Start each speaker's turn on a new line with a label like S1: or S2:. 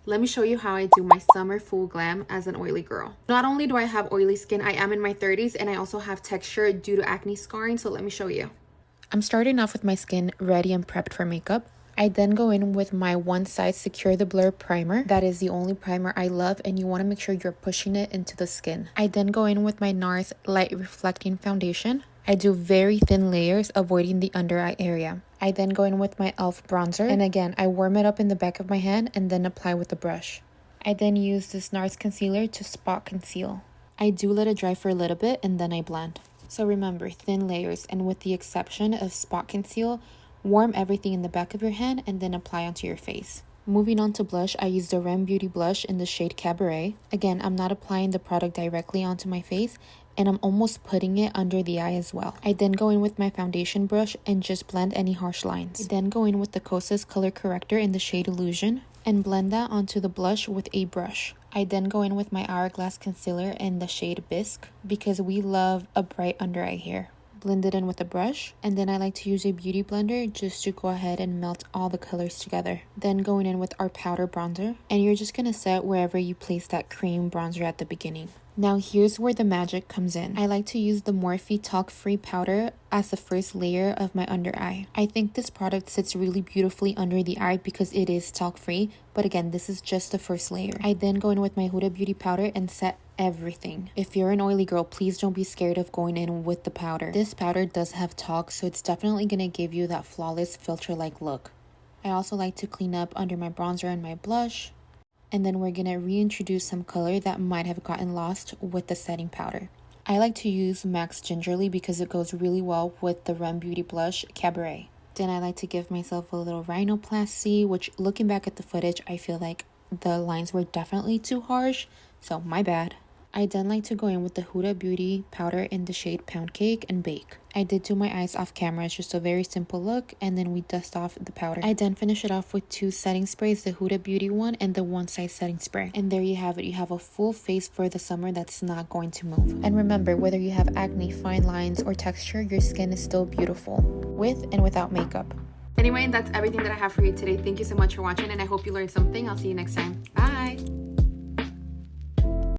S1: Let me show you how I do my summer full glam as an oily girl. Not only do I have oily skin, I am in my 30s and I also have texture due to acne scarring, so let me show you. I'm starting off with my skin ready and prepped for makeup. I then go in with my One Size Secure the Blur primer. That is the only primer I love, and you want to make sure you're pushing it into the skin. I then go in with my NARS Light Reflecting Foundation. I do very thin layers, avoiding the under eye area. I then go in with my e.l.f. bronzer, and again, I warm it up in the back of my hand and then apply with the brush. I then use this NARS concealer to spot conceal. I do let it dry for a little bit and then I blend. So remember, thin layers, and with the exception of spot conceal, warm everything in the back of your hand and then apply onto your face. Moving on to blush, I use the Rem Beauty blush in the shade Cabaret. Again, I'm not applying the product directly onto my face, and I'm almost putting it under the eye as well. I then go in with my foundation brush and just blend any harsh lines. I then go in with the Kosas color corrector in the shade Illusion and blend that onto the blush with a brush. I then go in with my Hourglass concealer in the shade Bisque because we love a bright under eye here. Blend it in with a brush, and then I like to use a beauty blender just to go ahead and melt all the colors together. Then going in with our powder bronzer, and you're just gonna set wherever you place that cream bronzer at the beginning. Now here's where the magic comes in. I like to use the Morphe Talc Free powder as the first layer of my under eye. I think this product sits really beautifully under the eye because it is talc free, but again, this is just the first layer. I then go in with my Huda Beauty powder and set everything. If you're an oily girl, please don't be scared of going in with the powder. This powder does have talc, so it's definitely gonna give you that flawless filter-like look. I also like to clean up under my bronzer and my blush. And then we're gonna reintroduce some color that might have gotten lost with the setting powder. I like to use MAC's Gingerly because it goes really well with the Rem Beauty blush Cabaret. Then I like to give myself a little rhinoplasty, which looking back at the footage, I feel like the lines were definitely too harsh, so my bad. I then like to go in with the Huda Beauty powder in the shade Pound Cake and Bake. I did do my eyes off camera, it's just a very simple look, and then we dust off the powder. I then finish it off with two setting sprays, the Huda Beauty one and the One Size setting spray. And there you have it, you have a full face for the summer that's not going to move. And remember, whether you have acne, fine lines, or texture, your skin is still beautiful, with and without makeup. Anyway, that's everything that I have for you today. Thank you so much for watching, and I hope you learned something. I'll see you next time. Bye!